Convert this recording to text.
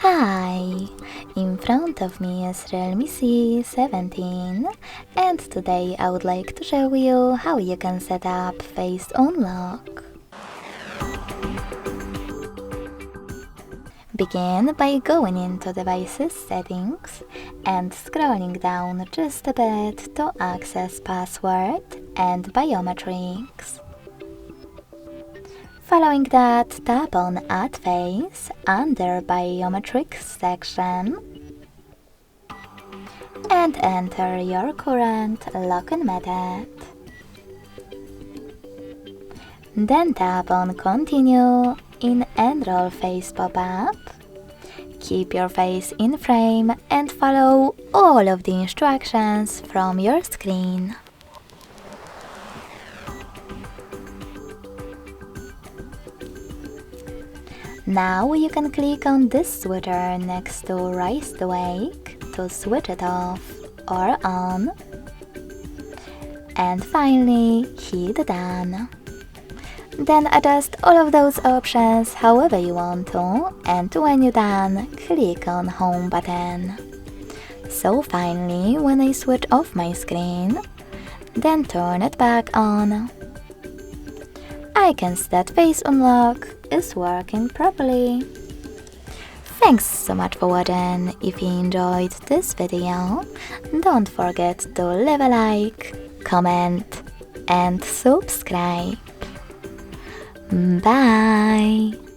Hi! In front of me is REALME C17 and today I would like to show you how you can set up face unlock. Begin by going into Devices Settings and scrolling down just a bit to access Password and Biometrics. Following that, tap on Add Face under Biometrics section and enter your current login method. Then tap on Continue in Enroll Face pop-up. Keep your face in frame and follow all of the instructions from your screen. Now you can click on this switcher next to Rise to Wake to switch it off or on. And finally, hit Done. Then adjust all of those options however you want to, and when you're done, click on Home button. So finally, when I switch off my screen, then turn it back on, I can see that Face Unlock is working properly. Thanks so much for watching. If you enjoyed this video, don't forget to leave a like, comment and subscribe. Bye!